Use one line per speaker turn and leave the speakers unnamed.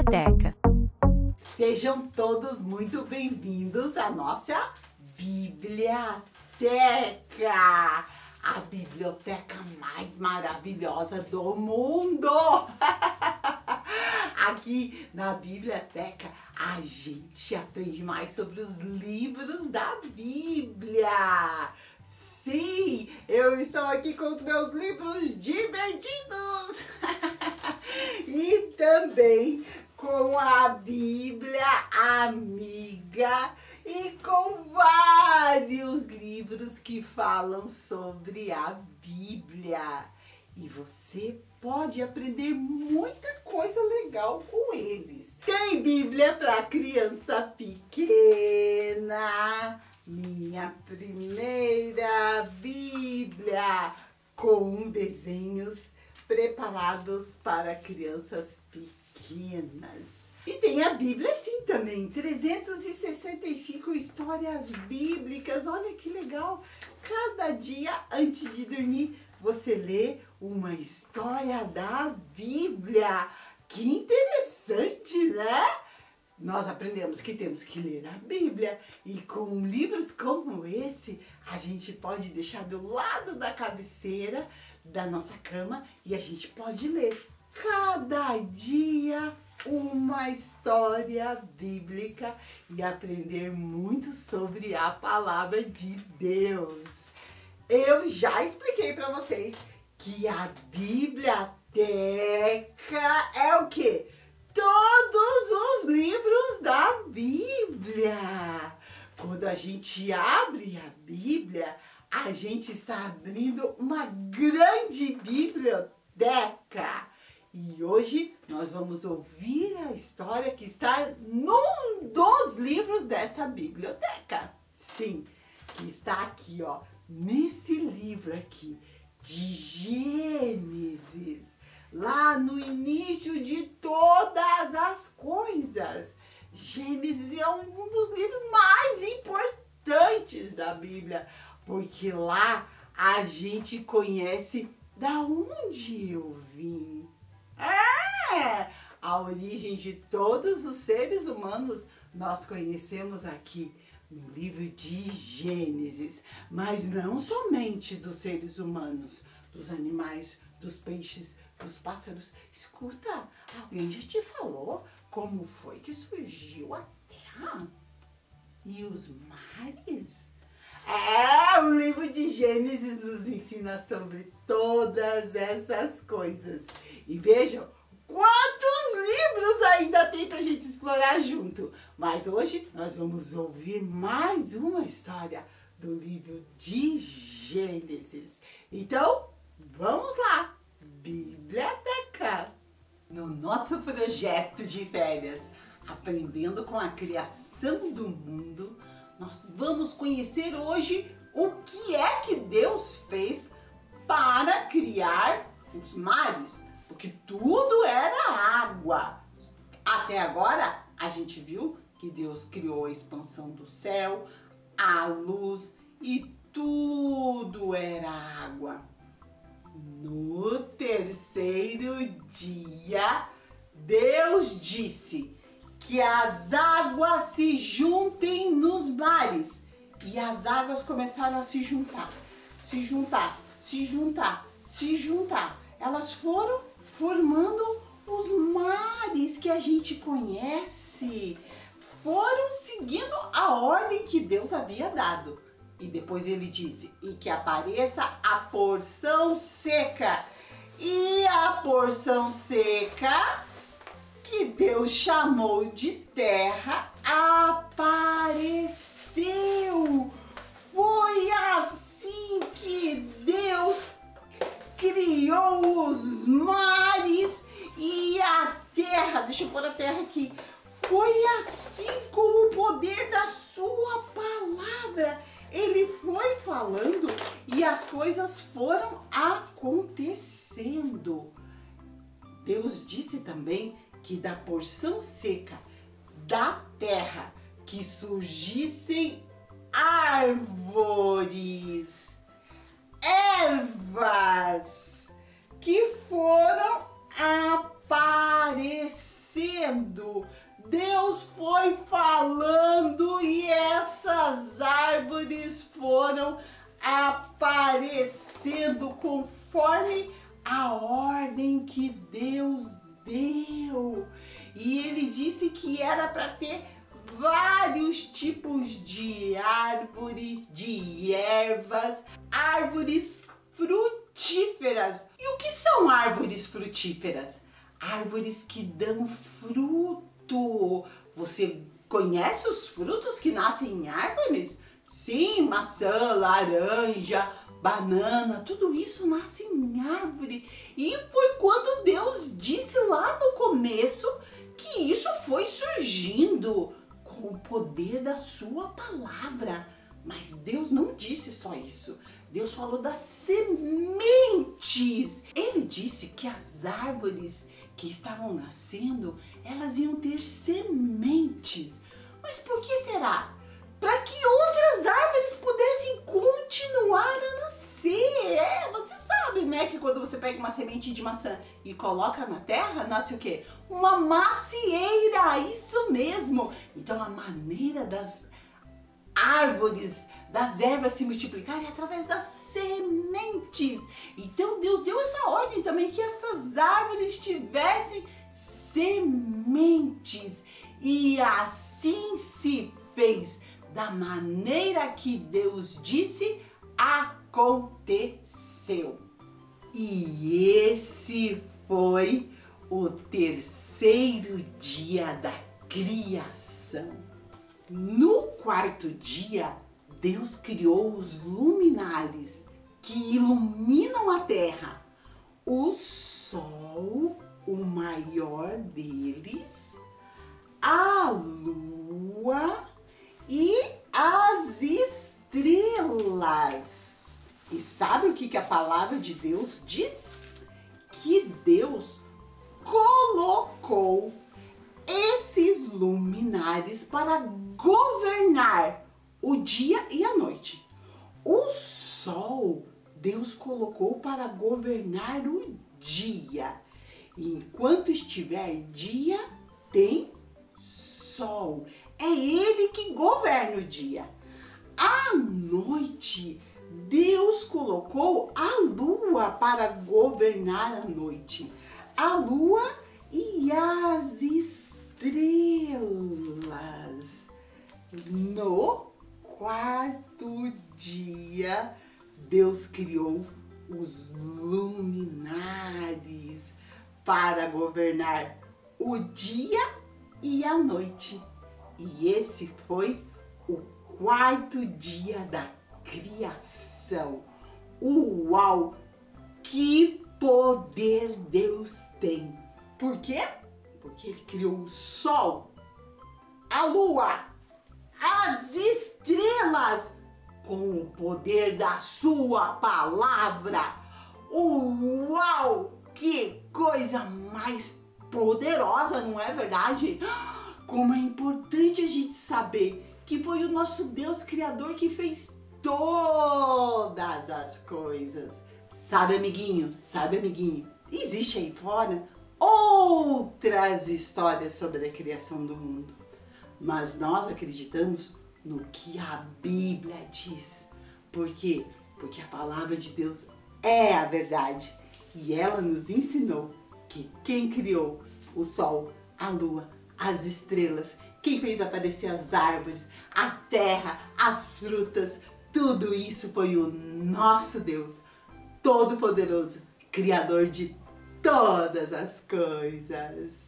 Biblioteca.
Sejam todos muito bem-vindos à nossa biblioteca, a biblioteca mais maravilhosa do mundo. Aqui na biblioteca a gente aprende mais sobre os livros da Bíblia. Sim, eu estou aqui com os meus livros divertidos e também com a Bíblia Amiga e com vários livros que falam sobre a Bíblia. E você pode aprender muita coisa legal com eles. Tem Bíblia para criança pequena, minha primeira Bíblia, com desenhos preparados para crianças pequenas. E tem a Bíblia sim também, 365 histórias bíblicas, olha que legal. Cada dia antes de dormir você lê uma história da Bíblia. Que interessante, né? Nós aprendemos que temos que ler a Bíblia e com livros como esse, a gente pode deixar do lado da cabeceira da nossa cama e a gente pode ler cada dia uma história bíblica e aprender muito sobre a palavra de Deus. Eu já expliquei para vocês que a biblioteca é o quê? Todos os livros da Bíblia. Quando a gente abre a Bíblia, a gente está abrindo uma grande biblioteca. E hoje nós vamos ouvir a história que está num dos livros dessa biblioteca. Sim, que está aqui, ó, nesse livro aqui, de Gênesis. Lá no início de todas as coisas. Gênesis é um dos livros mais importantes da Bíblia, porque lá a gente conhece da onde eu vim. A origem de todos os seres humanos nós conhecemos aqui no livro de Gênesis, mas não somente dos seres humanos, dos animais, dos peixes, dos pássaros. Escuta, alguém já te falou como foi que surgiu a terra e os mares? O livro de Gênesis nos ensina sobre todas essas coisas. E vejam quantos livros ainda tem pra gente explorar junto. Mas hoje nós vamos ouvir mais uma história do livro de Gênesis. Então, vamos lá! Biblioteca! No nosso projeto de férias, Aprendendo com a Criação do Mundo, nós vamos conhecer hoje o que é que Deus fez para criar os mares, porque tudo era água. Até agora, a gente viu que Deus criou a expansão do céu, a luz e tudo era água. No terceiro dia, Deus disse que as águas se juntem nos mares. E as águas começaram a se juntar, se juntar, se juntar, se juntar. Elas foram formando os mares que a gente conhece. Foram seguindo a ordem que Deus havia dado. E depois ele disse, e que apareça a porção seca. E a porção seca, que Deus chamou de terra, apareceu. Foi assim que Deus criou os mares e a terra. Deixa eu pôr a terra aqui. Foi assim com o poder da sua palavra. Ele foi falando e as coisas foram acontecendo. Deus disse também que da porção seca da terra que surgissem árvores, ervas que foram aparecer. vendo, Deus foi falando e essas árvores foram aparecendo conforme a ordem que Deus deu. E ele disse que era para ter vários tipos de árvores, de ervas, árvores frutíferas. E o que são árvores frutíferas? Árvores que dão fruto. Você conhece os frutos que nascem em árvores? Sim, maçã, laranja, banana, tudo isso nasce em árvore. E foi quando Deus disse lá no começo que isso foi surgindo com o poder da sua palavra. Mas Deus não disse só isso. Deus falou das sementes. Ele disse que as árvores que estavam nascendo, elas iam ter sementes. Mas por que será? Para que outras árvores pudessem continuar a nascer. Você sabe, né, que quando você pega uma semente de maçã e coloca na terra, nasce o quê? Uma macieira, isso mesmo. Então a maneira das árvores, das ervas se multiplicarem é através das sementes. Então Deus deu essa ordem também, que essas árvores tivessem sementes. E assim se fez. Da maneira que Deus disse, aconteceu. E esse foi o terceiro dia da criação. No quarto dia, Deus criou os luminares que iluminam a terra. O sol, o maior deles, a lua e as estrelas. E sabe o que a palavra de Deus diz? Que Deus colocou esses luminares para governar o dia e a noite. O sol, Deus colocou para governar o dia. E enquanto estiver dia, tem sol. É ele que governa o dia. À noite, Deus colocou a lua para governar a noite. A lua e as estrelas. No quarto dia, Deus criou os luminares para governar o dia e a noite. E esse foi o quarto dia da criação. Uau! Que poder Deus tem! Por quê? Porque Ele criou o sol, a lua, as estrelas com o poder da sua palavra. Uau! Que coisa mais poderosa, não é verdade? Como é importante a gente saber que foi o nosso Deus Criador que fez todas as coisas. Sabe, amiguinho? Sabe, amiguinho? Existe aí fora outras histórias sobre a criação do mundo. Mas nós acreditamos no que a Bíblia diz. Por quê? Porque a palavra de Deus é a verdade. E ela nos ensinou que quem criou o sol, a lua, as estrelas, quem fez aparecer as árvores, a terra, as frutas, tudo isso foi o nosso Deus, Todo-Poderoso, Criador de todas as coisas.